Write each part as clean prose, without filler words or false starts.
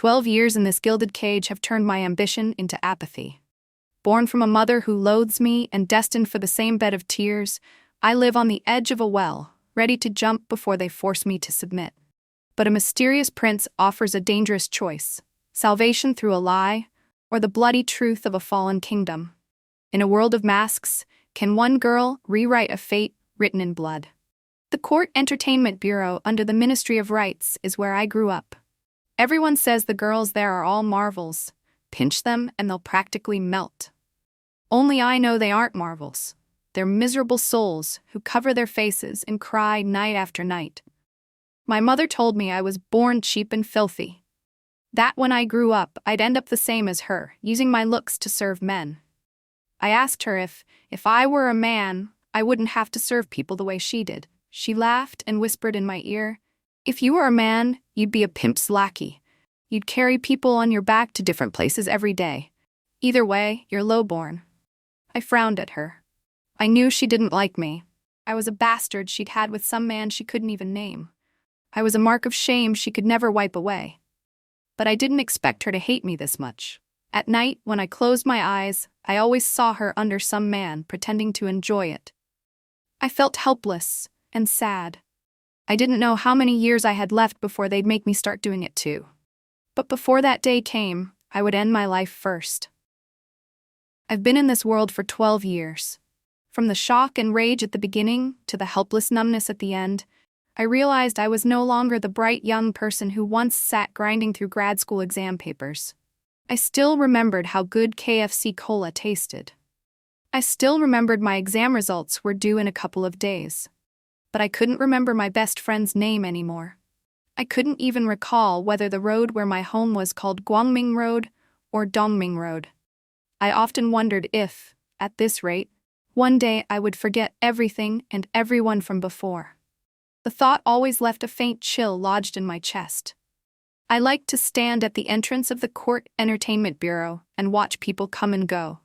12 years in this gilded cage have turned my ambition into apathy. Born from a mother who loathes me and destined for the same bed of tears, I live on the edge of a well, ready to jump before they force me to submit. But a mysterious prince offers a dangerous choice: salvation through a lie, or the bloody truth of a fallen kingdom. In a world of masks, can one girl rewrite a fate written in blood? The Court Entertainment Bureau under the Ministry of Rights is where I grew up. Everyone says the girls there are all marvels. Pinch them and they'll practically melt. Only I know they aren't marvels. They're miserable souls who cover their faces and cry night after night. My mother told me I was born cheap and filthy. That when I grew up, I'd end up the same as her, using my looks to serve men. I asked her if I were a man, I wouldn't have to serve people the way she did. She laughed and whispered in my ear, "If you were a man, you'd be a pimp's lackey. You'd carry people on your back to different places every day. Either way, you're lowborn." I frowned at her. I knew she didn't like me. I was a bastard she'd had with some man she couldn't even name. I was a mark of shame she could never wipe away. But I didn't expect her to hate me this much. At night, when I closed my eyes, I always saw her under some man pretending to enjoy it. I felt helpless and sad. I didn't know how many years I had left before they'd make me start doing it too. But before that day came, I would end my life first. I've been in this world for 12 years. From the shock and rage at the beginning to the helpless numbness at the end, I realized I was no longer the bright young person who once sat grinding through grad school exam papers. I still remembered how good KFC cola tasted. I still remembered my exam results were due in a couple of days. But I couldn't remember my best friend's name anymore. I couldn't even recall whether the road where my home was called Guangming Road or Dongming Road. I often wondered if, at this rate, one day I would forget everything and everyone from before. The thought always left a faint chill lodged in my chest. I liked to stand at the entrance of the Court Entertainment Bureau and watch people come and go.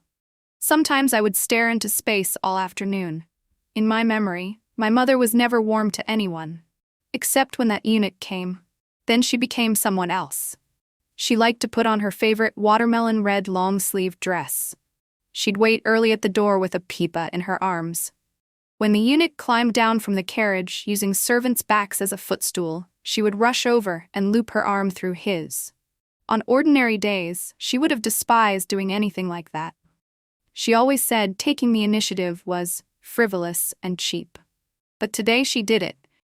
Sometimes I would stare into space all afternoon. In my memory, my mother was never warm to anyone, except when that eunuch came. Then she became someone else. She liked to put on her favorite watermelon red long-sleeved dress. She'd wait early at the door with a pipa in her arms. When the eunuch climbed down from the carriage using servants' backs as a footstool, she would rush over and loop her arm through his. On ordinary days, she would have despised doing anything like that. She always said taking the initiative was frivolous and cheap. But today she did it,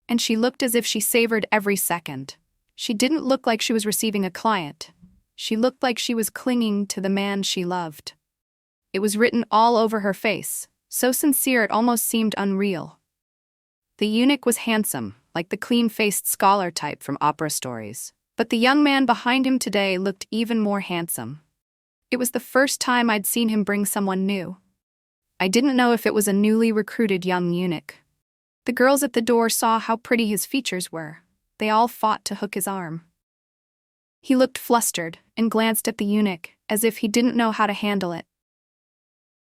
and she looked as if she savored every second. She didn't look like she was receiving a client. She looked like she was clinging to the man she loved. It was written all over her face, so sincere it almost seemed unreal. The eunuch was handsome, like the clean-faced scholar type from opera stories. But the young man behind him today looked even more handsome. It was the first time I'd seen him bring someone new. I didn't know if it was a newly recruited young eunuch. The girls at the door saw how pretty his features were. They all fought to hook his arm. He looked flustered and glanced at the eunuch as if he didn't know how to handle it.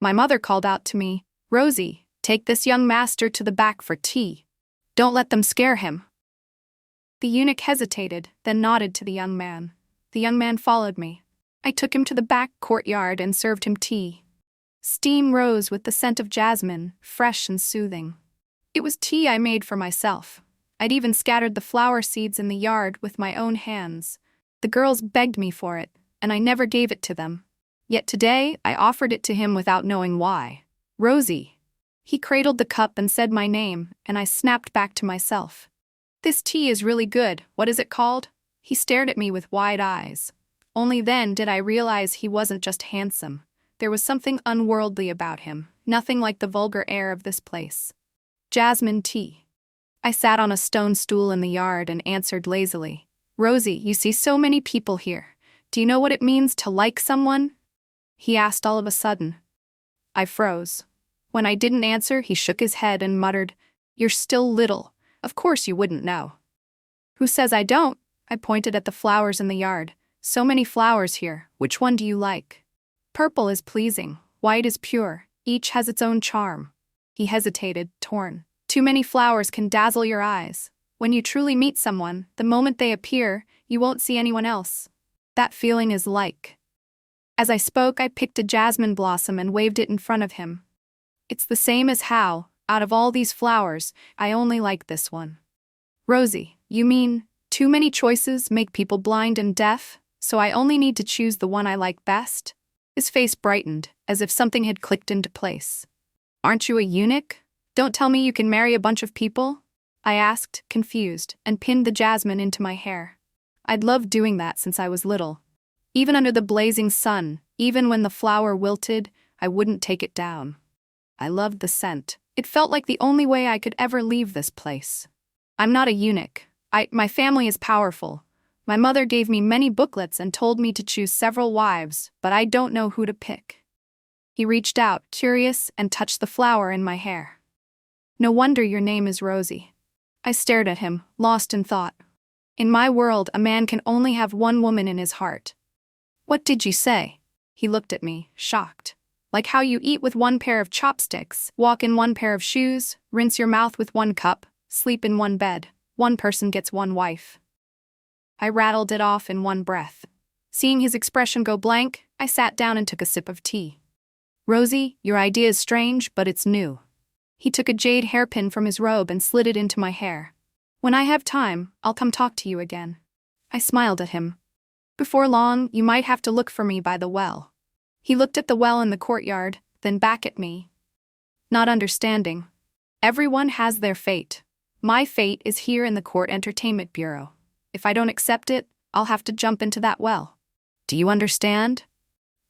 My mother called out to me, "Rosie, take this young master to the back for tea. Don't let them scare him." The eunuch hesitated, then nodded to the young man. The young man followed me. I took him to the back courtyard and served him tea. Steam rose with the scent of jasmine, fresh and soothing. It was tea I made for myself. I'd even scattered the flower seeds in the yard with my own hands. The girls begged me for it, and I never gave it to them. Yet today I offered it to him without knowing why. "Rosie." He cradled the cup and said my name, and I snapped back to myself. "This tea is really good. What is it called?" He stared at me with wide eyes. Only then did I realize he wasn't just handsome. There was something unworldly about him, nothing like the vulgar air of this place. "Jasmine tea." I sat on a stone stool in the yard and answered lazily, "Rosie, you see so many people here. Do you know what it means to like someone?" He asked all of a sudden. I froze. When I didn't answer, he shook his head and muttered, "You're still little. Of course you wouldn't know." "Who says I don't?" I pointed at the flowers in the yard. "So many flowers here. Which one do you like?" "Purple is pleasing. White is pure. Each has its own charm." He hesitated, torn. "Too many flowers can dazzle your eyes. When you truly meet someone, the moment they appear, you won't see anyone else." that feeling is like. As I spoke, I picked a jasmine blossom and waved it in front of him. It's the same as how, out of all these flowers, I only like this one. Rosie, you mean, too many choices make people blind and deaf, so I only need to choose the one I like best? His face brightened, as if something had clicked into place. Aren't you a eunuch? Don't tell me you can marry a bunch of people? I asked, confused, and pinned the jasmine into my hair. I'd loved doing that since I was little. Even under the blazing sun, even when the flower wilted, I wouldn't take it down. I loved the scent. It felt like the only way I could ever leave this place. I'm not a eunuch. My family is powerful. My mother gave me many booklets and told me to choose several wives, but I don't know who to pick. He reached out, curious, and touched the flower in my hair. No wonder your name is Rosie. I stared at him, lost in thought. In my world, a man can only have one woman in his heart. What did you say? He looked at me, shocked. Like how you eat with one pair of chopsticks, walk in one pair of shoes, rinse your mouth with one cup, sleep in one bed, one person gets one wife. I rattled it off in one breath. Seeing his expression go blank, I sat down and took a sip of tea. Rosie, your idea is strange, but it's new. He took a jade hairpin from his robe and slid it into my hair. When I have time, I'll come talk to you again. I smiled at him. Before long, you might have to look for me by the well. He looked at the well in the courtyard, then back at me. Not understanding. Everyone has their fate. My fate is here in the Court Entertainment Bureau. If I don't accept it, I'll have to jump into that well. Do you understand?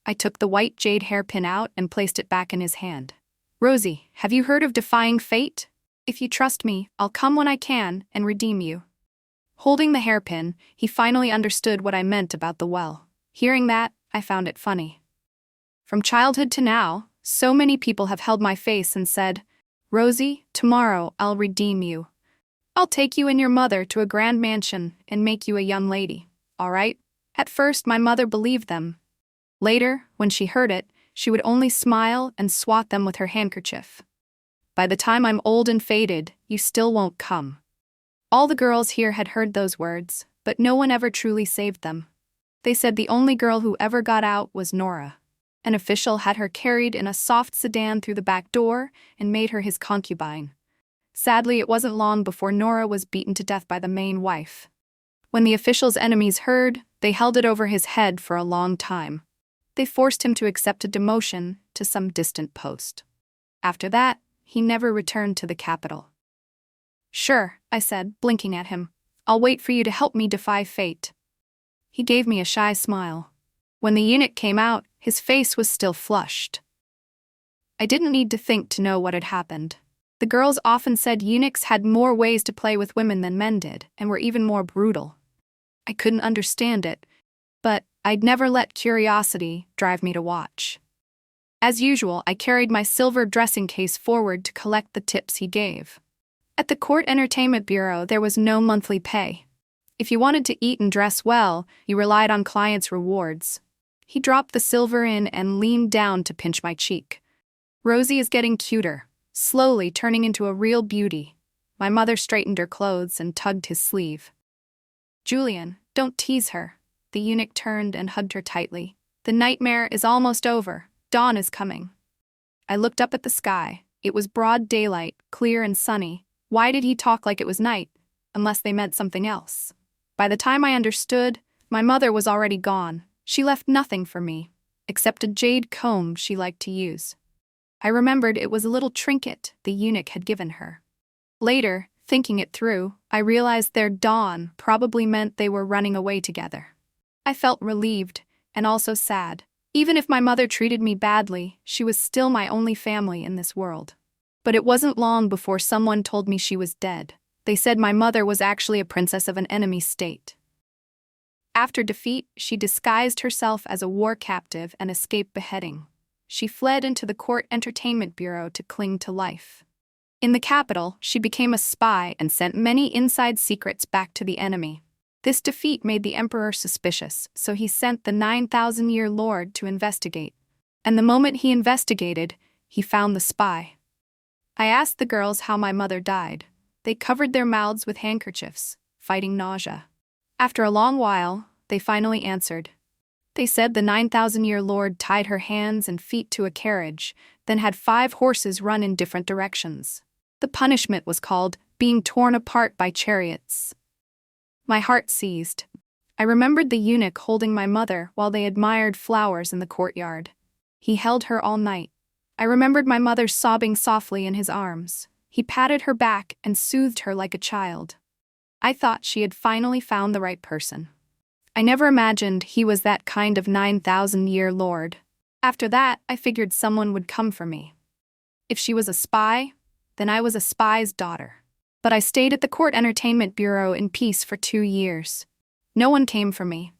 I took the white jade hairpin out and placed it back in his hand. Rosie, have you heard of defying fate? If you trust me, I'll come when I can and redeem you. Holding the hairpin, he finally understood what I meant about the well. Hearing that, I found it funny. From childhood to now, so many people have held my face and said, Rosie, tomorrow I'll redeem you. I'll take you and your mother to a grand mansion and make you a young lady, all right? At first, my mother believed them. Later, when she heard it, she would only smile and swat them with her handkerchief. By the time I'm old and faded, you still won't come. All the girls here had heard those words, but no one ever truly saved them. They said the only girl who ever got out was Nora. An official had her carried in a soft sedan through the back door and made her his concubine. Sadly, it wasn't long before Nora was beaten to death by the main wife. When the official's enemies heard, they held it over his head for a long time. They forced him to accept a demotion to some distant post. After that, he never returned to the capital. Sure, I said, blinking at him. I'll wait for you to help me defy fate. He gave me a shy smile. When the eunuch came out, his face was still flushed. I didn't need to think to know what had happened. The girls often said eunuchs had more ways to play with women than men did, and were even more brutal. I couldn't understand it, but I'd never let curiosity drive me to watch. As usual, I carried my silver dressing case forward to collect the tips he gave. At the Court Entertainment Bureau, there was no monthly pay. If you wanted to eat and dress well, you relied on clients' rewards. He dropped the silver in and leaned down to pinch my cheek. Rosie is getting cuter, slowly turning into a real beauty. My mother straightened her clothes and tugged his sleeve. Julian, don't tease her. The eunuch turned and hugged her tightly. The nightmare is almost over. Dawn is coming. I looked up at the sky. It was broad daylight, clear and sunny. Why did he talk like it was night, unless they meant something else? By the time I understood, my mother was already gone. She left nothing for me, except a jade comb she liked to use. I remembered it was a little trinket the eunuch had given her. Later, thinking it through, I realized their dawn probably meant they were running away together. I felt relieved, and also sad. Even if my mother treated me badly, she was still my only family in this world. But it wasn't long before someone told me she was dead. They said my mother was actually a princess of an enemy state. After defeat, she disguised herself as a war captive and escaped beheading. She fled into the Court Entertainment Bureau to cling to life. In the capital, she became a spy and sent many inside secrets back to the enemy. This defeat made the emperor suspicious, so he sent the 9,000-year lord to investigate. And the moment he investigated, he found the spy. I asked the girls how my mother died. They covered their mouths with handkerchiefs, fighting nausea. After a long while, they finally answered, They said the 9,000-year lord tied her hands and feet to a carriage, then had 5 horses run in different directions. The punishment was called being torn apart by chariots. My heart seized. I remembered the eunuch holding my mother while they admired flowers in the courtyard. He held her all night. I remembered my mother sobbing softly in his arms. He patted her back and soothed her like a child. I thought she had finally found the right person. I never imagined he was that kind of 9,000-year lord. After that, I figured someone would come for me. If she was a spy, then I was a spy's daughter. But I stayed at the Court Entertainment Bureau in peace for 2 years. No one came for me.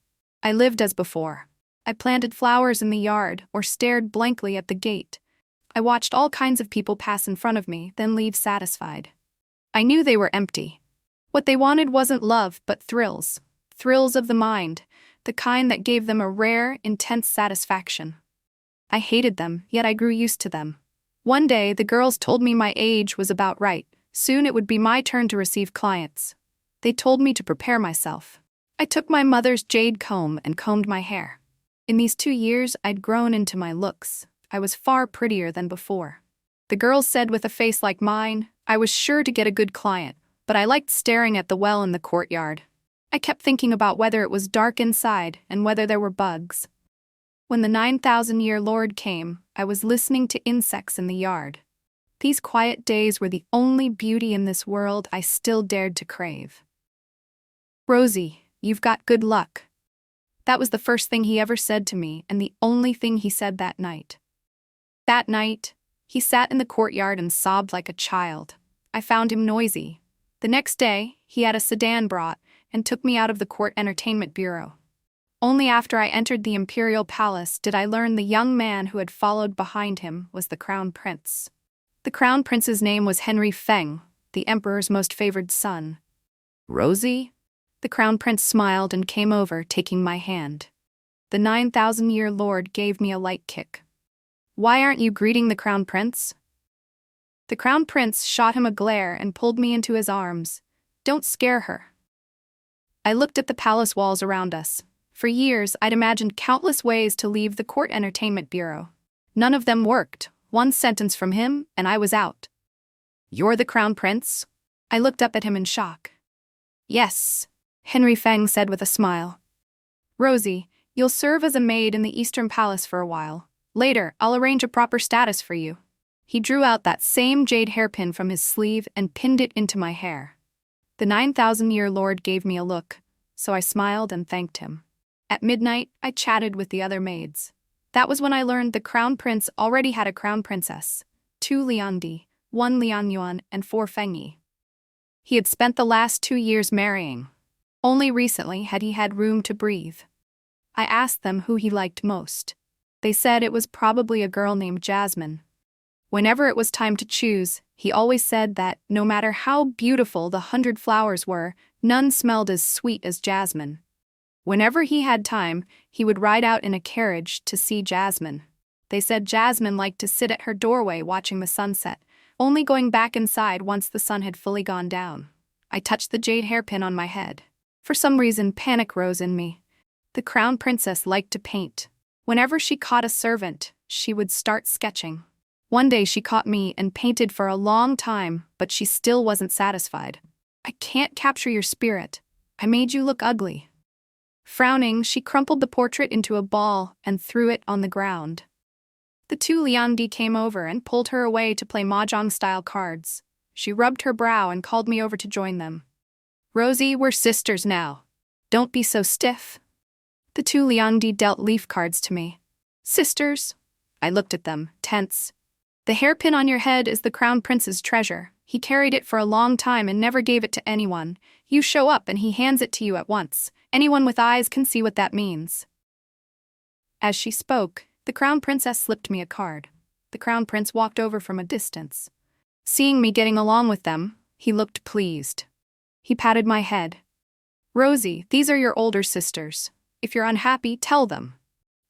I lived as before. I planted flowers in the yard or stared blankly at the gate. I watched all kinds of people pass in front of me, then leave satisfied. I knew they were empty. What they wanted wasn't love, but thrills. Thrills of the mind, the kind that gave them a rare, intense satisfaction. I hated them, yet I grew used to them. One day, the girls told me my age was about right. Soon it would be my turn to receive clients. They told me to prepare myself. I took my mother's jade comb and combed my hair. In these 2 years, I'd grown into my looks. I was far prettier than before. The girls said with a face like mine, I was sure to get a good client, but I liked staring at the well in the courtyard. I kept thinking about whether it was dark inside and whether there were bugs. When the 9,000-year lord came, I was listening to insects in the yard. These quiet days were the only beauty in this world I still dared to crave. Rosie, you've got good luck. That was the first thing he ever said to me, and the only thing he said that night. That night, he sat in the courtyard and sobbed like a child. I found him noisy. The next day, he had a sedan brought and took me out of the Court Entertainment Bureau. Only after I entered the Imperial Palace did I learn the young man who had followed behind him was the Crown Prince. The Crown Prince's name was Henry Feng, the Emperor's most favored son. Rosie? The Crown Prince smiled and came over, taking my hand. The 9,000-year lord gave me a light kick. Why aren't you greeting the Crown Prince? The Crown Prince shot him a glare and pulled me into his arms. Don't scare her. I looked at the palace walls around us. For years, I'd imagined countless ways to leave the Court Entertainment Bureau. None of them worked. One sentence from him, and I was out. You're the Crown Prince? I looked up at him in shock. Yes, Henry Feng said with a smile. Rosie, you'll serve as a maid in the Eastern Palace for a while. Later, I'll arrange a proper status for you. He drew out that same jade hairpin from his sleeve and pinned it into my hair. The 9,000-year lord gave me a look, so I smiled and thanked him. At midnight, I chatted with the other maids. That was when I learned the Crown Prince already had a Crown Princess, 2 Liandi, 1 Lianyuan, and 4 Fengyi. He had spent the last 2 years marrying. Only recently had he had room to breathe. I asked them who he liked most. They said it was probably a girl named Jasmine. Whenever it was time to choose, he always said that, no matter how beautiful the 100 flowers were, none smelled as sweet as Jasmine. Whenever he had time, he would ride out in a carriage to see Jasmine. They said Jasmine liked to sit at her doorway watching the sunset, only going back inside once the sun had fully gone down. I touched the jade hairpin on my head. For some reason, panic rose in me. The Crown Princess liked to paint. Whenever she caught a servant, she would start sketching. One day she caught me and painted for a long time, but she still wasn't satisfied. I can't capture your spirit. I made you look ugly. Frowning, she crumpled the portrait into a ball and threw it on the ground. The 2 Liandi came over and pulled her away to play mahjong-style cards. She rubbed her brow and called me over to join them. Rosie, we're sisters now. Don't be so stiff. The 2 Liandi dealt leaf cards to me. Sisters? I looked at them, tense. The hairpin on your head is the Crown Prince's treasure. He carried it for a long time and never gave it to anyone. You show up and he hands it to you at once. Anyone with eyes can see what that means. As she spoke, the Crown Princess slipped me a card. The Crown Prince walked over from a distance. Seeing me getting along with them, he looked pleased. He patted my head. Rosie, these are your older sisters. If you're unhappy, tell them.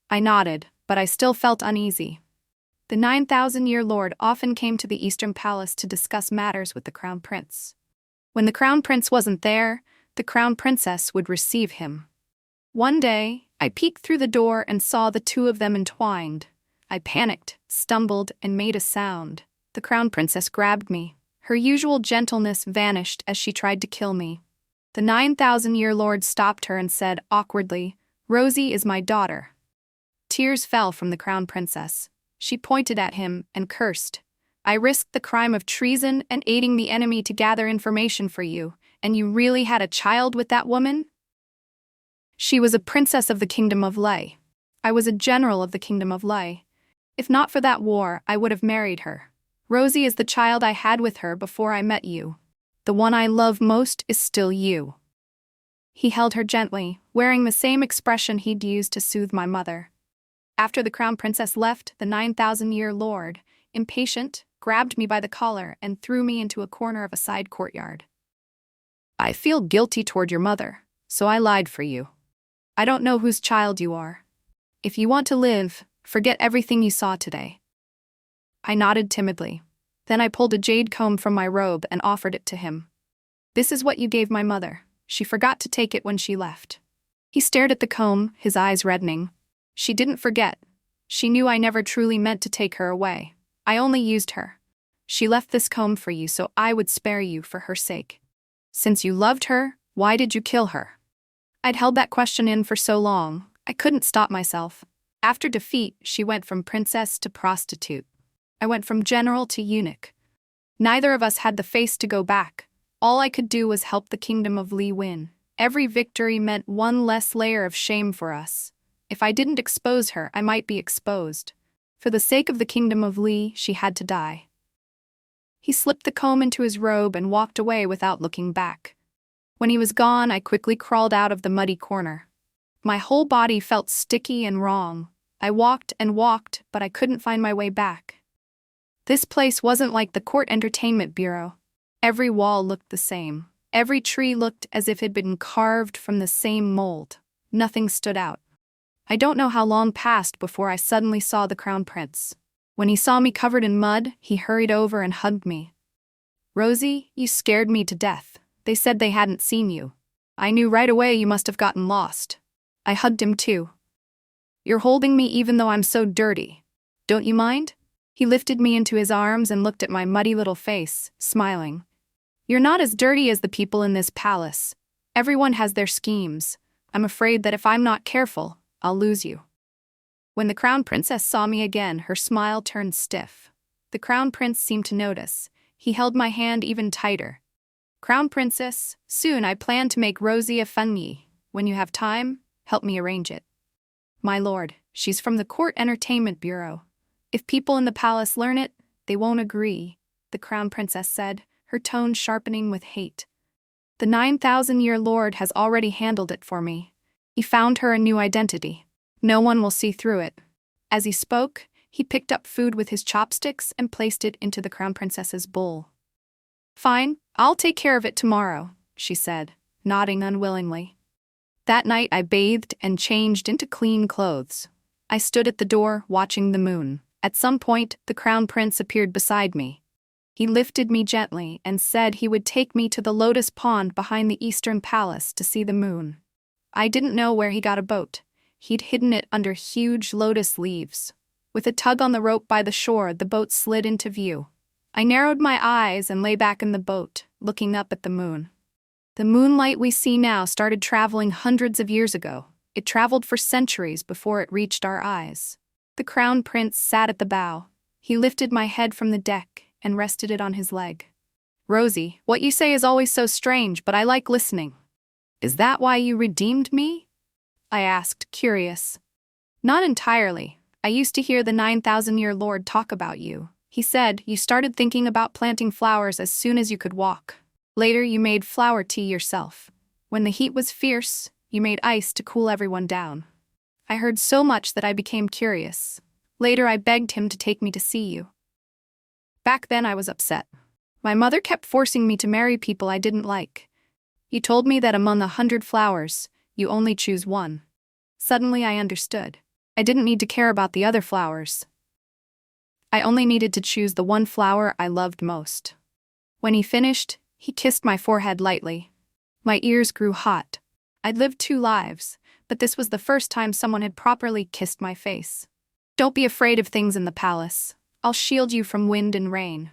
I nodded, but I still felt uneasy. The 9,000-year lord often came to the Eastern Palace to discuss matters with the Crown Prince. When the Crown Prince wasn't there, the Crown Princess would receive him. One day, I peeked through the door and saw the two of them entwined. I panicked, stumbled, and made a sound. The crown princess grabbed me. Her usual gentleness vanished as she tried to kill me. The 9,000-year lord stopped her and said awkwardly, "Rosie is my daughter." Tears fell from the crown princess. She pointed at him and cursed. "I risked the crime of treason and aiding the enemy to gather information for you, and you really had a child with that woman?" "She was a princess of the kingdom of Lei. I was a general of the kingdom of Lei. If not for that war, I would have married her. Rosie is the child I had with her before I met you. The one I love most is still you." He held her gently, wearing the same expression he'd used to soothe my mother. After the crown princess left, the 9,000-year lord, impatient, grabbed me by the collar and threw me into a corner of a side courtyard. "I feel guilty toward your mother, so I lied for you. I don't know whose child you are. If you want to live, forget everything you saw today." I nodded timidly. Then I pulled a jade comb from my robe and offered it to him. "This is what you gave my mother. She forgot to take it when she left." He stared at the comb, his eyes reddening. "She didn't forget. She knew I never truly meant to take her away. I only used her. She left this comb for you so I would spare you for her sake. Since you loved her, why did you kill her?" I'd held that question in for so long, I couldn't stop myself. After defeat, she went from princess to prostitute. I went from general to eunuch. Neither of us had the face to go back. All I could do was help the kingdom of Li win. Every victory meant one less layer of shame for us. If I didn't expose her, I might be exposed. For the sake of the kingdom of Li, she had to die. He slipped the comb into his robe and walked away without looking back. When he was gone, I quickly crawled out of the muddy corner. My whole body felt sticky and wrong. I walked and walked, but I couldn't find my way back. This place wasn't like the court entertainment bureau. Every wall looked the same. Every tree looked as if it had been carved from the same mold. Nothing stood out. I don't know how long passed before I suddenly saw the crown prince. When he saw me covered in mud, he hurried over and hugged me. "Rosie, you scared me to death. They said they hadn't seen you. I knew right away you must have gotten lost." I hugged him too. "You're holding me even though I'm so dirty. Don't you mind?" He lifted me into his arms and looked at my muddy little face, smiling. "You're not as dirty as the people in this palace. Everyone has their schemes. I'm afraid that if I'm not careful, I'll lose you." When the crown princess saw me again, her smile turned stiff. The crown prince seemed to notice. He held my hand even tighter. "Crown princess, soon I plan to make Rosie a famille. When you have time, help me arrange it." "My lord, she's from the court entertainment bureau. If people in the palace learn it, they won't agree," the crown princess said, her tone sharpening with hate. "The 9,000-year lord has already handled it for me. He found her a new identity. No one will see through it." As he spoke, he picked up food with his chopsticks and placed it into the crown princess's bowl. "Fine, I'll take care of it tomorrow," she said, nodding unwillingly. That night I bathed and changed into clean clothes. I stood at the door, watching the moon. At some point, the crown prince appeared beside me. He lifted me gently and said he would take me to the lotus pond behind the eastern palace to see the moon. I didn't know where he got a boat. He'd hidden it under huge lotus leaves. With a tug on the rope by the shore, the boat slid into view. I narrowed my eyes and lay back in the boat, looking up at the moon. The moonlight we see now started traveling hundreds of years ago. It traveled for centuries before it reached our eyes. The crown prince sat at the bow. He lifted my head from the deck and rested it on his leg. "Rosie, what you say is always so strange, but I like listening. Is that why you redeemed me?" I asked, curious. "Not entirely. I used to hear the 9,000-year lord talk about you. He said you started thinking about planting flowers as soon as you could walk. Later you made flower tea yourself. When the heat was fierce, you made ice to cool everyone down. I heard so much that I became curious. Later I begged him to take me to see you. Back then I was upset. My mother kept forcing me to marry people I didn't like. You told me that among 100 flowers, you only choose one. Suddenly I understood. I didn't need to care about the other flowers. I only needed to choose the one flower I loved most." When he finished, he kissed my forehead lightly. My ears grew hot. I'd lived 2 lives, but this was the first time someone had properly kissed my face. Don't be afraid of things in the palace. I'll shield you from wind and rain.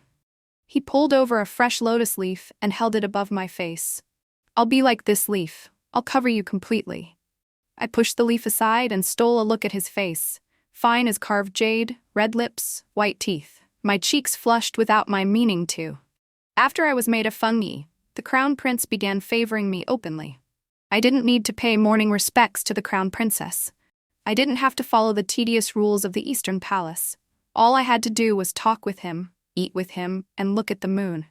He pulled over a fresh lotus leaf and held it above my face. I'll be like this leaf. I'll cover you completely. I pushed the leaf aside and stole a look at his face, fine as carved jade, red lips, white teeth. My cheeks flushed without my meaning to. After I was made a fungi, the crown prince began favoring me openly. I didn't need to pay morning respects to the crown princess. I didn't have to follow the tedious rules of the Eastern Palace. All I had to do was talk with him, eat with him, and look at the moon.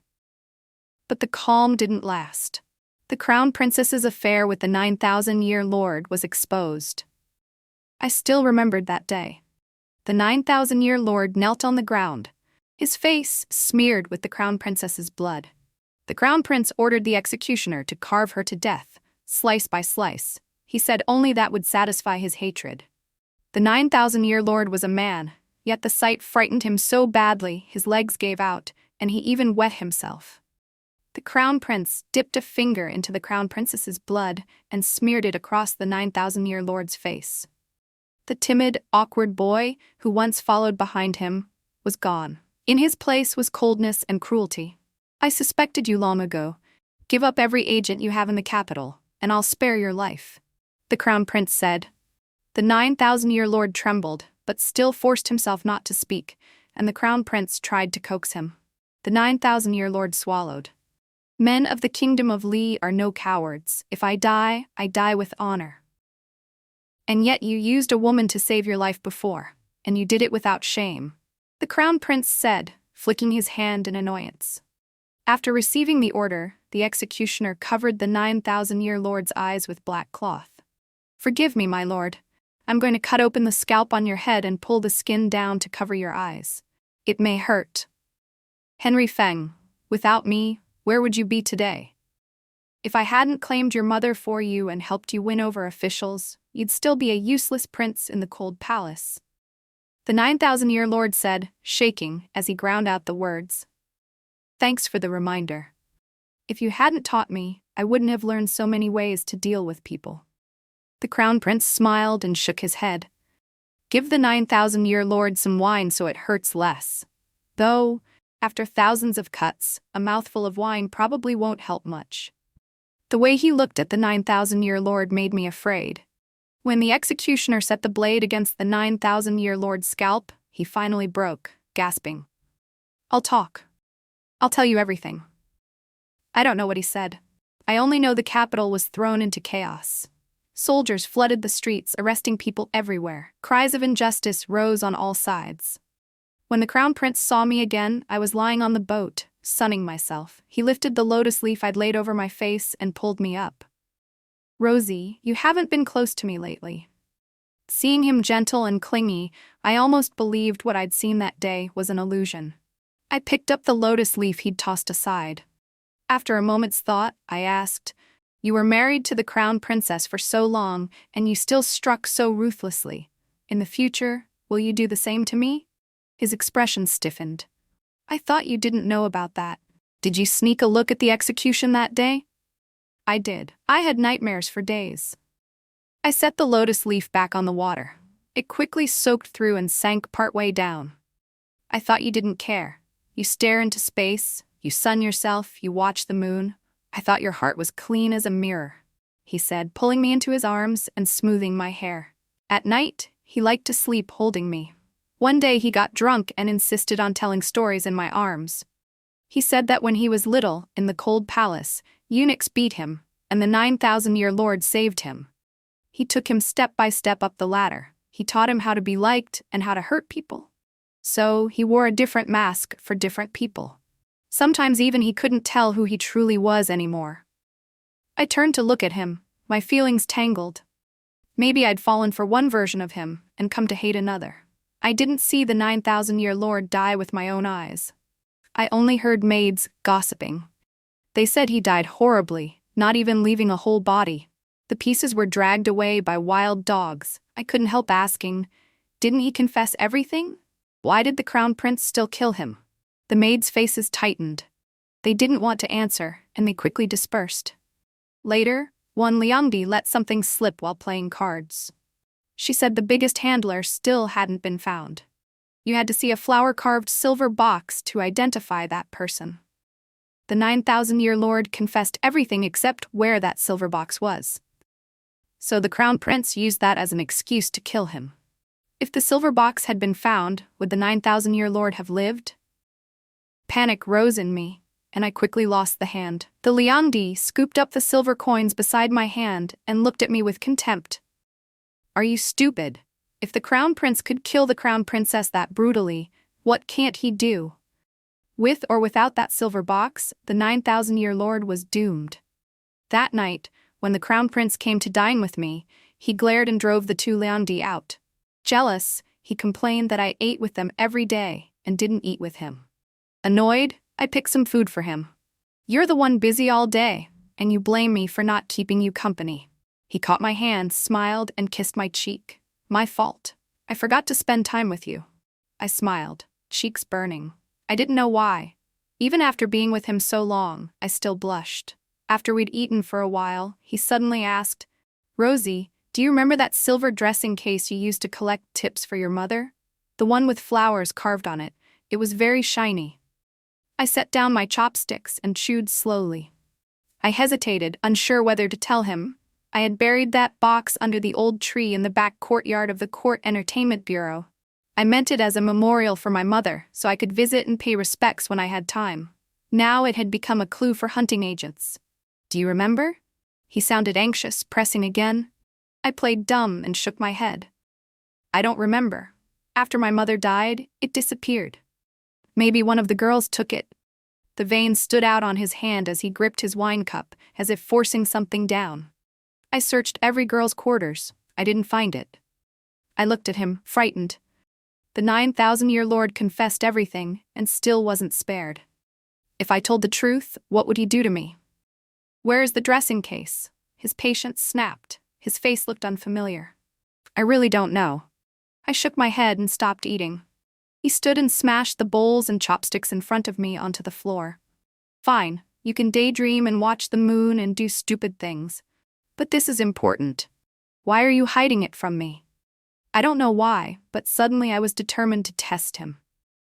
But the calm didn't last. The crown princess's affair with the 9,000-year lord was exposed. I still remembered that day. The 9,000-year lord knelt on the ground, his face smeared with the crown princess's blood. The crown prince ordered the executioner to carve her to death, slice by slice. He said only that would satisfy his hatred. The 9,000-year lord was a man, yet the sight frightened him so badly his legs gave out, and he even wet himself. The crown prince dipped a finger into the crown princess's blood and smeared it across the 9,000-year lord's face. The timid, awkward boy, who once followed behind him, was gone. In his place was coldness and cruelty. I suspected you long ago. Give up every agent you have in the capital, and I'll spare your life, the crown prince said. The 9,000-year lord trembled, but still forced himself not to speak, and the crown prince tried to coax him. The 9,000-year lord swallowed. Men of the kingdom of Li are no cowards. If I die with honor. And yet you used a woman to save your life before, and you did it without shame, the crown prince said, flicking his hand in annoyance. After receiving the order, the executioner covered the 9,000-year lord's eyes with black cloth. Forgive me, my lord. I'm going to cut open the scalp on your head and pull the skin down to cover your eyes. It may hurt. Henry Feng, without me, where would you be today? If I hadn't claimed your mother for you and helped you win over officials, you'd still be a useless prince in the cold palace. The 9,000-year lord said, shaking as he ground out the words. Thanks for the reminder. If you hadn't taught me, I wouldn't have learned so many ways to deal with people. The crown prince smiled and shook his head. Give the 9,000-year lord some wine so it hurts less. Though, after thousands of cuts, a mouthful of wine probably won't help much. The way he looked at the 9,000-year lord made me afraid. When the executioner set the blade against the 9,000-year lord's scalp, he finally broke, gasping. I'll talk. I'll tell you everything. I don't know what he said. I only know the capital was thrown into chaos. Soldiers flooded the streets, arresting people everywhere. Cries of injustice rose on all sides. When the crown prince saw me again, I was lying on the boat, sunning myself. He lifted the lotus leaf I'd laid over my face and pulled me up. Rosie, you haven't been close to me lately. Seeing him gentle and clingy, I almost believed what I'd seen that day was an illusion. I picked up the lotus leaf he'd tossed aside. After a moment's thought, I asked, You were married to the crown princess for so long, and you still struck so ruthlessly. In the future, will you do the same to me? His expression stiffened. I thought you didn't know about that. Did you sneak a look at the execution that day? I did. I had nightmares for days. I set the lotus leaf back on the water. It quickly soaked through and sank partway down. I thought you didn't care. You stare into space, you sun yourself, you watch the moon. I thought your heart was clean as a mirror, he said, pulling me into his arms and smoothing my hair. At night, he liked to sleep holding me. One day he got drunk and insisted on telling stories in my arms. He said that when he was little, in the cold palace, eunuchs beat him, and the 9,000-year lord saved him. He took him step by step up the ladder. He taught him how to be liked and how to hurt people. So he wore a different mask for different people. Sometimes even he couldn't tell who he truly was anymore. I turned to look at him, my feelings tangled. Maybe I'd fallen for one version of him and come to hate another. I didn't see the 9,000-year lord die with my own eyes. I only heard maids gossiping. They said he died horribly, not even leaving a whole body. The pieces were dragged away by wild dogs. I couldn't help asking, didn't he confess everything? Why did the crown prince still kill him? The maids' faces tightened. They didn't want to answer, and they quickly dispersed. Later, One Liangdi let something slip while playing cards. She said the biggest handler still hadn't been found. You had to see a flower-carved silver box to identify that person. The 9,000-year lord confessed everything except where that silver box was. So the crown prince used that as an excuse to kill him. If the silver box had been found, would the 9,000-year lord have lived? Panic rose in me, and I quickly lost the hand. The Liangdi scooped up the silver coins beside my hand and looked at me with contempt. Are you stupid? If the crown prince could kill the crown princess that brutally, what can't he do? With or without that silver box, the 9,000-year lord was doomed. That night, when the crown prince came to dine with me, he glared and drove the two Liangdi out. Jealous, he complained that I ate with them every day and didn't eat with him. Annoyed, I picked some food for him. You're the one busy all day, and you blame me for not keeping you company. He caught my hand, smiled, and kissed my cheek. My fault. I forgot to spend time with you. I smiled, cheeks burning. I didn't know why. Even after being with him so long, I still blushed. After we'd eaten for a while, he suddenly asked, Rosie, do you remember that silver dressing case you used to collect tips for your mother? The one with flowers carved on it. It was very shiny. I set down my chopsticks and chewed slowly. I hesitated, unsure whether to tell him. I had buried that box under the old tree in the back courtyard of the Court Entertainment Bureau. I meant it as a memorial for my mother, so I could visit and pay respects when I had time. Now it had become a clue for hunting agents. Do you remember? He sounded anxious, pressing again. I played dumb and shook my head. I don't remember. After my mother died, it disappeared. Maybe one of the girls took it. The veins stood out on his hand as he gripped his wine cup, as if forcing something down. I searched every girl's quarters. I didn't find it. I looked at him, frightened. The 9,000-year lord confessed everything and still wasn't spared. If I told the truth, what would he do to me? Where is the dressing case? His patience snapped. His face looked unfamiliar. I really don't know. I shook my head and stopped eating. He stood and smashed the bowls and chopsticks in front of me onto the floor. Fine, you can daydream and watch the moon and do stupid things. But this is important. Why are you hiding it from me? I don't know why, but suddenly I was determined to test him.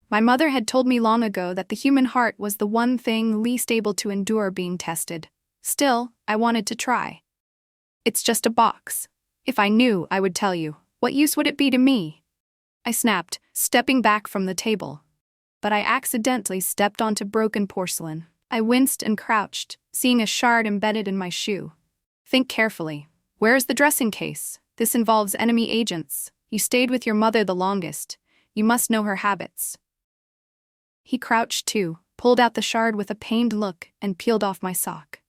My mother had told me long ago that the human heart was the one thing least able to endure being tested. Still, I wanted to try. It's just a box. If I knew, I would tell you. What use would it be to me? I snapped, stepping back from the table. But I accidentally stepped onto broken porcelain. I winced and crouched, seeing a shard embedded in my shoe. Think carefully. Where is the dressing case? This involves enemy agents. You stayed with your mother the longest. You must know her habits. He crouched too, pulled out the shard with a pained look, and peeled off my sock.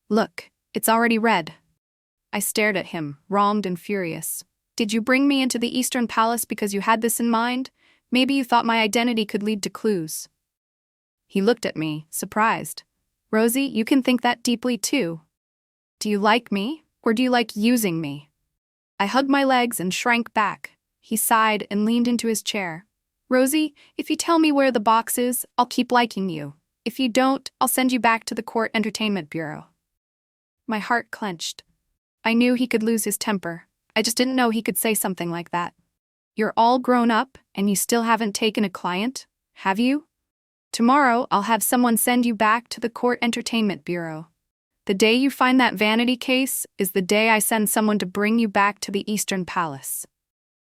Look, it's already red. I stared at him, wronged and furious. Did you bring me into the Eastern Palace because you had this in mind? Maybe you thought my identity could lead to clues. He looked at me, surprised. Rosie, you can think that deeply too. Do you like me, or do you like using me? I hugged my legs and shrank back. He sighed and leaned into his chair. Rosie, if you tell me where the box is, I'll keep liking you. If you don't, I'll send you back to the Court Entertainment Bureau. My heart clenched. I knew he could lose his temper. I just didn't know he could say something like that. You're all grown up, and you still haven't taken a client, have you? Tomorrow, I'll have someone send you back to the Court Entertainment Bureau. The day you find that vanity case is the day I send someone to bring you back to the Eastern Palace.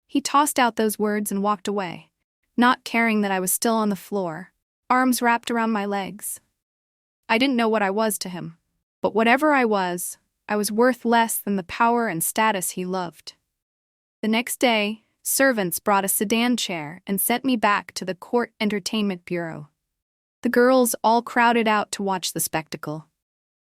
He tossed out those words and walked away, not caring that I was still on the floor, arms wrapped around my legs. I didn't know what I was to him, but whatever I was worth less than the power and status he loved. The next day, servants brought a sedan chair and sent me back to the Court Entertainment Bureau. The girls all crowded out to watch the spectacle.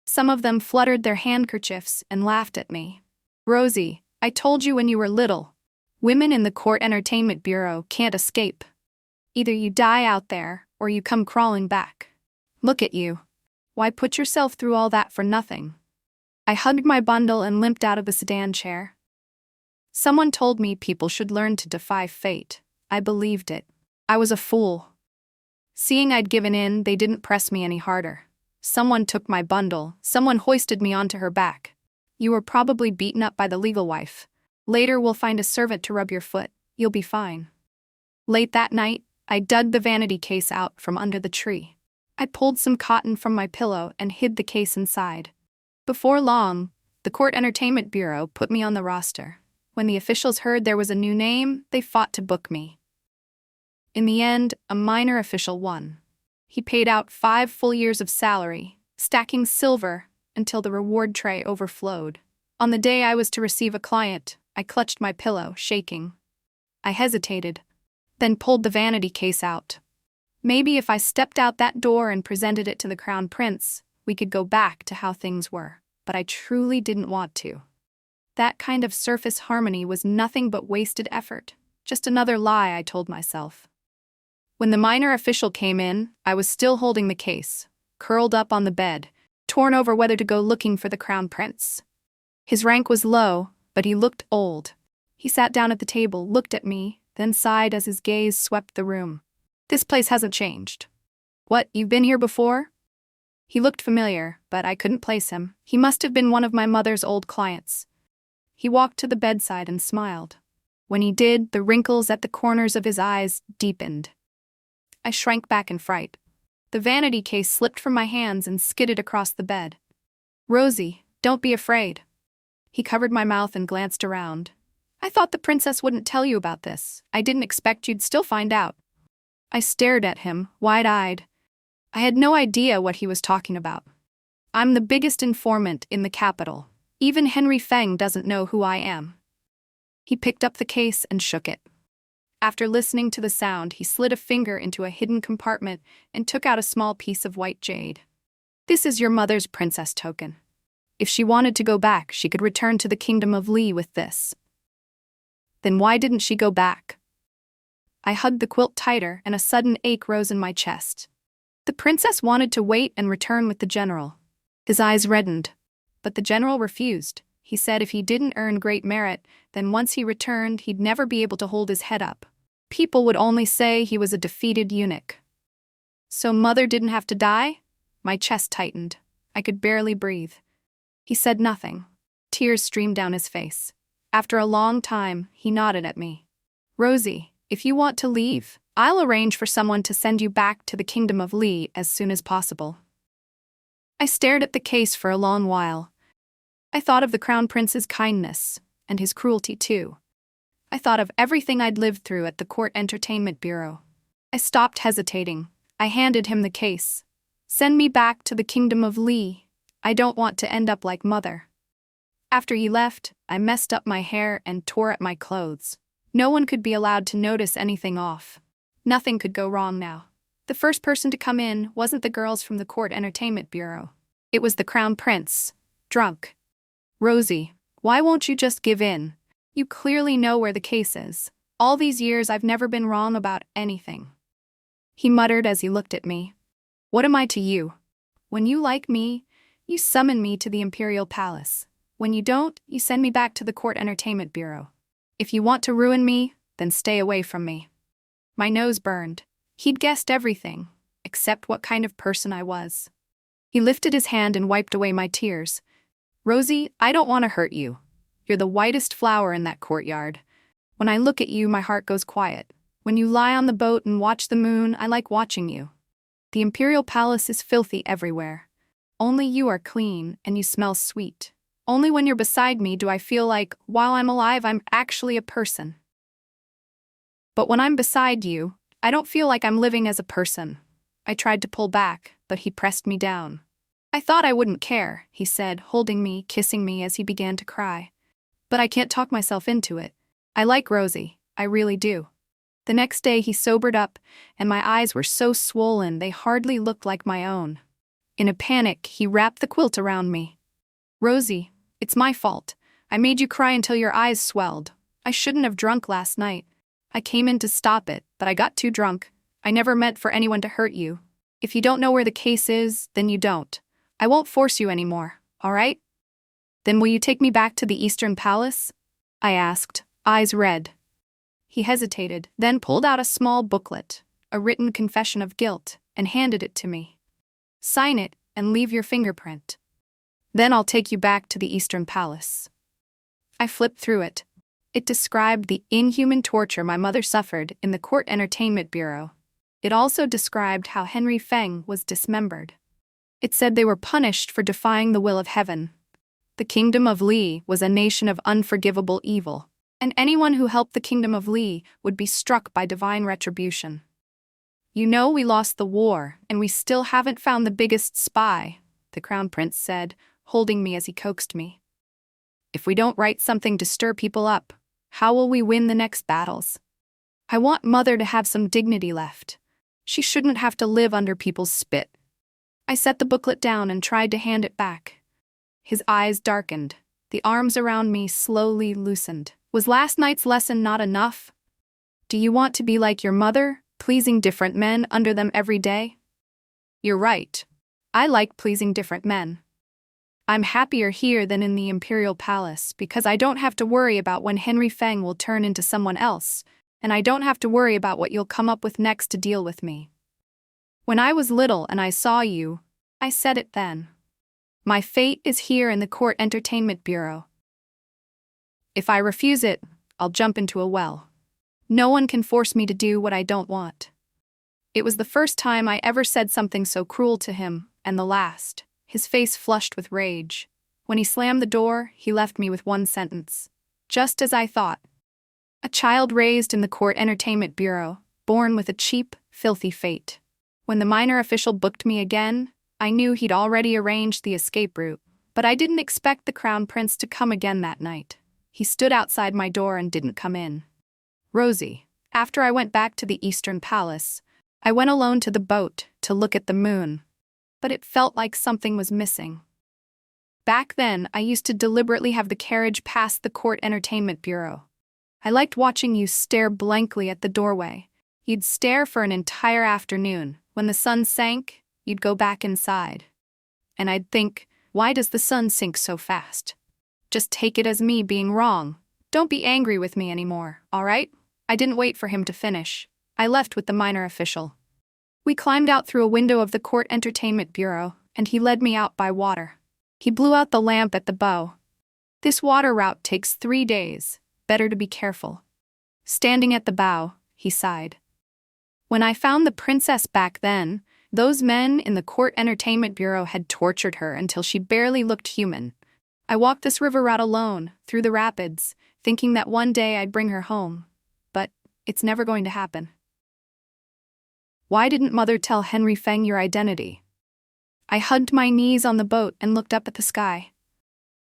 Some of them fluttered their handkerchiefs and laughed at me. Rosie, I told you when you were little, women in the Court Entertainment Bureau can't escape. Either you die out there, or you come crawling back. Look at you. Why put yourself through all that for nothing? I hugged my bundle and limped out of the sedan chair. Someone told me people should learn to defy fate. I believed it. I was a fool. Seeing I'd given in, they didn't press me any harder. Someone took my bundle, someone hoisted me onto her back. You were probably beaten up by the legal wife. Later we'll find a servant to rub your foot. You'll be fine. Late that night, I dug the vanity case out from under the tree. I pulled some cotton from my pillow and hid the case inside. Before long, the Court Entertainment Bureau put me on the roster. When the officials heard there was a new name, they fought to book me. In the end, a minor official won. He paid out 5 full years of salary, stacking silver until the reward tray overflowed. On the day I was to receive a client, I clutched my pillow, shaking. I hesitated, then pulled the vanity case out. Maybe if I stepped out that door and presented it to the Crown Prince, we could go back to how things were, but I truly didn't want to. That kind of surface harmony was nothing but wasted effort, just another lie I told myself. When the minor official came in, I was still holding the case, curled up on the bed, torn over whether to go looking for the Crown Prince. His rank was low, but he looked old. He sat down at the table, looked at me, then sighed as his gaze swept the room. This place hasn't changed. What, you've been here before? He looked familiar, but I couldn't place him. He must have been one of my mother's old clients. He walked to the bedside and smiled. When he did, the wrinkles at the corners of his eyes deepened. I shrank back in fright. The vanity case slipped from my hands and skidded across the bed. Rosie, don't be afraid. He covered my mouth and glanced around. I thought the princess wouldn't tell you about this. I didn't expect you'd still find out. I stared at him, wide-eyed. I had no idea what he was talking about. I'm the biggest informant in the capital. Even Henry Feng doesn't know who I am. He picked up the case and shook it. After listening to the sound, he slid a finger into a hidden compartment and took out a small piece of white jade. This is your mother's princess token. If she wanted to go back, she could return to the kingdom of Li with this. Then why didn't she go back? I hugged the quilt tighter and a sudden ache rose in my chest. The princess wanted to wait and return with the general. His eyes reddened, but the general refused. He said if he didn't earn great merit, then once he returned, he'd never be able to hold his head up. People would only say he was a defeated eunuch. So mother didn't have to die? My chest tightened. I could barely breathe. He said nothing. Tears streamed down his face. After a long time, he nodded at me. Rosie, if you want to leave, I'll arrange for someone to send you back to the kingdom of Li as soon as possible. I stared at the case for a long while. I thought of the Crown Prince's kindness, and his cruelty too. I thought of everything I'd lived through at the Court Entertainment Bureau. I stopped hesitating. I handed him the case. Send me back to the kingdom of Li. I don't want to end up like mother. After he left, I messed up my hair and tore at my clothes. No one could be allowed to notice anything off. Nothing could go wrong now. The first person to come in wasn't the girls from the Court Entertainment Bureau. It was the Crown Prince, drunk. Rosie, why won't you just give in? You clearly know where the case is. All these years I've never been wrong about anything. He muttered as he looked at me. What am I to you? When you like me, you summon me to the Imperial Palace. When you don't, you send me back to the Court Entertainment Bureau. If you want to ruin me, then stay away from me. My nose burned. He'd guessed everything, except what kind of person I was. He lifted his hand and wiped away my tears. Rosie, I don't want to hurt you. You're the whitest flower in that courtyard. When I look at you, my heart goes quiet. When you lie on the boat and watch the moon, I like watching you. The Imperial Palace is filthy everywhere. Only you are clean, and you smell sweet. Only when you're beside me do I feel like, while I'm alive, I'm actually a person. But when I'm beside you, I don't feel like I'm living as a person. I tried to pull back, but he pressed me down. I thought I wouldn't care, he said, holding me, kissing me as he began to cry. But I can't talk myself into it. I like Rosie, I really do. The next day he sobered up, and my eyes were so swollen they hardly looked like my own. In a panic, he wrapped the quilt around me. Rosie, it's my fault. I made you cry until your eyes swelled. I shouldn't have drunk last night. I came in to stop it, but I got too drunk. I never meant for anyone to hurt you. If you don't know where the case is, then you don't. I won't force you anymore, all right? Then will you take me back to the Eastern Palace? I asked, eyes red. He hesitated, then pulled out a small booklet, a written confession of guilt, and handed it to me. Sign it, and leave your fingerprint. Then I'll take you back to the Eastern Palace." I flipped through it. It described the inhuman torture my mother suffered in the Court Entertainment Bureau. It also described how Henry Feng was dismembered. It said they were punished for defying the will of heaven. The Kingdom of Li was a nation of unforgivable evil, and anyone who helped the Kingdom of Li would be struck by divine retribution. "You know we lost the war, and we still haven't found the biggest spy," the Crown Prince said, holding me as he coaxed me. "If we don't write something to stir people up, how will we win the next battles? I want Mother to have some dignity left. She shouldn't have to live under people's spit." I set the booklet down and tried to hand it back. His eyes darkened. The arms around me slowly loosened. "Was last night's lesson not enough? Do you want to be like your mother, pleasing different men under them every day?" "You're right. I like pleasing different men. I'm happier here than in the Imperial Palace because I don't have to worry about when Henry Feng will turn into someone else, and I don't have to worry about what you'll come up with next to deal with me. When I was little and I saw you, I said it then. My fate is here in the Court Entertainment Bureau. If I refuse it, I'll jump into a well. No one can force me to do what I don't want." It was the first time I ever said something so cruel to him, and the last. His face flushed with rage. When he slammed the door, he left me with one sentence. "Just as I thought. A child raised in the Court Entertainment Bureau, born with a cheap, filthy fate." When the minor official booked me again, I knew he'd already arranged the escape route, but I didn't expect the Crown Prince to come again that night. He stood outside my door and didn't come in. "Rosie, after I went back to the Eastern Palace, I went alone to the boat to look at the moon, but it felt like something was missing. Back then, I used to deliberately have the carriage pass the Court Entertainment Bureau. I liked watching you stare blankly at the doorway. You'd stare for an entire afternoon. When the sun sank, you'd go back inside. And I'd think, why does the sun sink so fast? Just take it as me being wrong. Don't be angry with me anymore, all right?" I didn't wait for him to finish. I left with the minor official. We climbed out through a window of the Court Entertainment Bureau, and he led me out by water. He blew out the lamp at the bow. "This water route takes 3 days. Better to be careful." Standing at the bow, he sighed. "When I found the princess back then, those men in the Court Entertainment Bureau had tortured her until she barely looked human. I walked this river route alone, through the rapids, thinking that one day I'd bring her home. But it's never going to happen." "Why didn't Mother tell Henry Feng your identity?" I hugged my knees on the boat and looked up at the sky.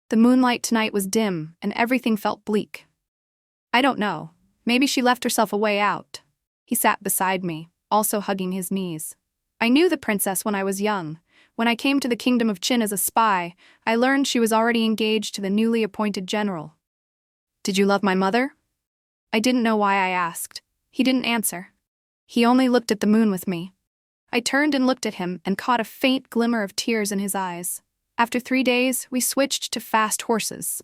The moonlight tonight was dim, and everything felt bleak. "I don't know. Maybe she left herself a way out." He sat beside me, also hugging his knees. "I knew the princess when I was young. When I came to the Kingdom of Qin as a spy, I learned she was already engaged to the newly appointed general." "Did you love my mother?" I didn't know why I asked. He didn't answer. He only looked at the moon with me. I turned and looked at him and caught a faint glimmer of tears in his eyes. After 3 days, we switched to fast horses.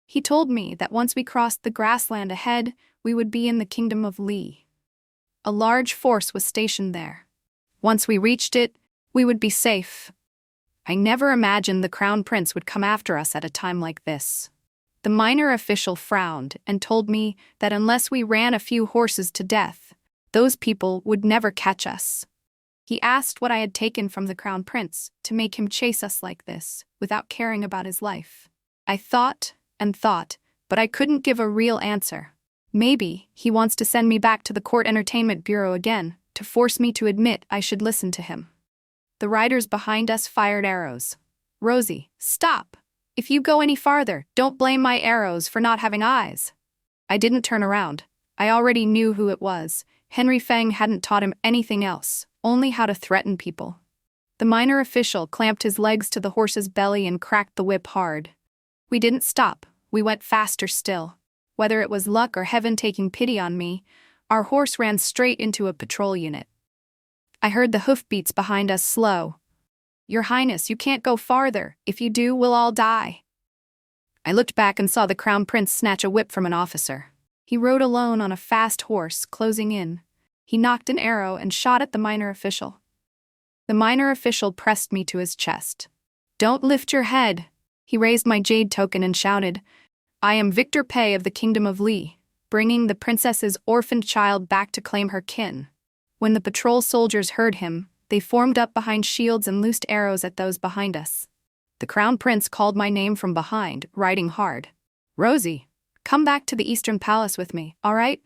He told me that once we crossed the grassland ahead, we would be in the Kingdom of Li. A large force was stationed there. Once we reached it, we would be safe. I never imagined the Crown Prince would come after us at a time like this. The minor official frowned and told me that unless we ran a few horses to death, those people would never catch us. He asked what I had taken from the Crown Prince to make him chase us like this, without caring about his life. I thought and thought, but I couldn't give a real answer. Maybe he wants to send me back to the Court Entertainment Bureau again, to force me to admit I should listen to him. The riders behind us fired arrows. "Rosie, stop! If you go any farther, don't blame my arrows for not having eyes." I didn't turn around. I already knew who it was. Henry Feng hadn't taught him anything else, only how to threaten people. The minor official clamped his legs to the horse's belly and cracked the whip hard. We didn't stop. We went faster still. Whether it was luck or heaven taking pity on me, our horse ran straight into a patrol unit. I heard the hoofbeats behind us slow. "Your Highness, you can't go farther. If you do, we'll all die." I looked back and saw the Crown Prince snatch a whip from an officer. He rode alone on a fast horse, closing in. He knocked an arrow and shot at the minor official. The minor official pressed me to his chest. "Don't lift your head." He raised my jade token and shouted, "I am Victor Pei of the Kingdom of Li, bringing the princess's orphaned child back to claim her kin." When the patrol soldiers heard him, they formed up behind shields and loosed arrows at those behind us. The crown prince called my name from behind, riding hard. "Rosie, come back to the Eastern Palace with me, all right?"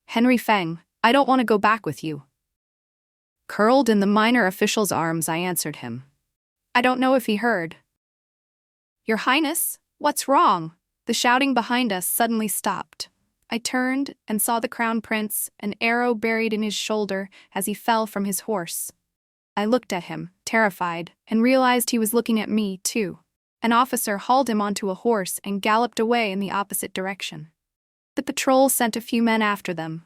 "Henry Feng, I don't want to go back with you." Curled in the minor official's arms, I answered him. I don't know if he heard. "Your Highness, what's wrong?" The shouting behind us suddenly stopped. I turned and saw the crown prince, an arrow buried in his shoulder as he fell from his horse. I looked at him, terrified, and realized he was looking at me, too. An officer hauled him onto a horse and galloped away in the opposite direction. The patrol sent a few men after them.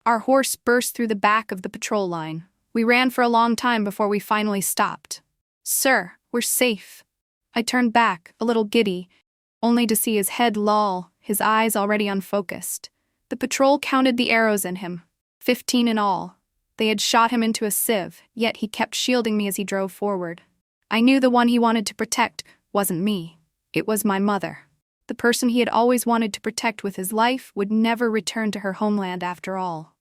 Our horse burst through the back of the patrol line. We ran for a long time before we finally stopped. "Sir, we're safe." I turned back, a little giddy, only to see his head loll, his eyes already unfocused. The patrol counted the arrows in him, 15 in all. They had shot him into a sieve, yet he kept shielding me as he drove forward. I knew the one he wanted to protect wasn't me. It was my mother. The person he had always wanted to protect with his life would never return to her homeland after all.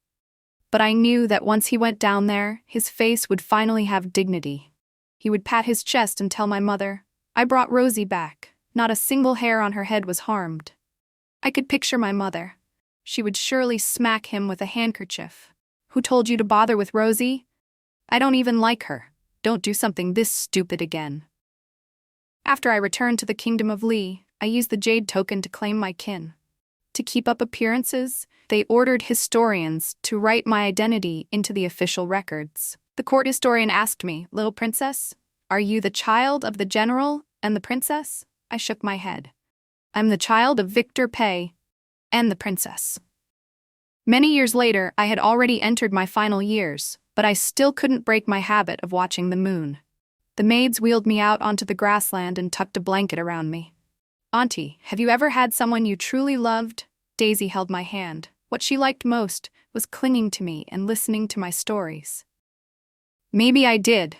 But I knew that once he went down there, his face would finally have dignity. He would pat his chest and tell my mother, "I brought Rosie back. Not a single hair on her head was harmed." I could picture my mother. She would surely smack him with a handkerchief. "Who told you to bother with Rosie? I don't even like her. Don't do something this stupid again." After I returned to the Kingdom of Li, I used the jade token to claim my kin. To keep up appearances, they ordered historians to write my identity into the official records. The court historian asked me, "Little princess, are you the child of the general and the princess?" I shook my head. "I'm the child of Victor Pei and the princess." Many years later, I had already entered my final years, but I still couldn't break my habit of watching the moon. The maids wheeled me out onto the grassland and tucked a blanket around me. "Auntie, have you ever had someone you truly loved?" Daisy held my hand. What she liked most was clinging to me and listening to my stories. Maybe I did.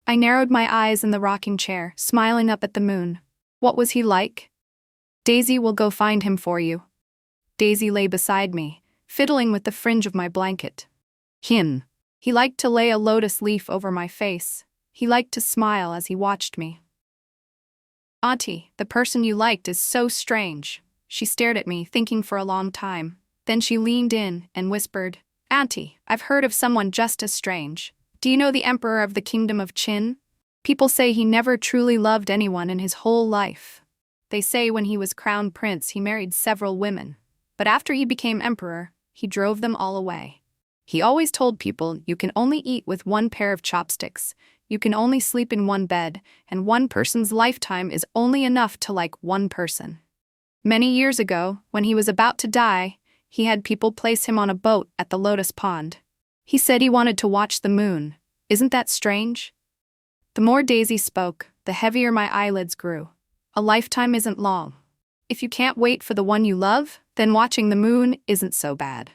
I narrowed my eyes in the rocking chair, smiling up at the moon. What was he like? "Daisy will go find him for you." Daisy lay beside me, fiddling with the fringe of my blanket. Him. He liked to lay a lotus leaf over my face. He liked to smile as he watched me. "Auntie, the person you liked is so strange." She stared at me, thinking for a long time. Then she leaned in and whispered, "Auntie, I've heard of someone just as strange. Do you know the Emperor of the Kingdom of Qin? People say he never truly loved anyone in his whole life. They say when he was crown prince he married several women, but after he became emperor, he drove them all away. He always told people you can only eat with one pair of chopsticks, you can only sleep in one bed, and one person's lifetime is only enough to like one person. Many years ago, when he was about to die, he had people place him on a boat at the Lotus Pond. He said he wanted to watch the moon. Isn't that strange?" The more Daisy spoke, the heavier my eyelids grew. A lifetime isn't long. If you can't wait for the one you love, then watching the moon isn't so bad.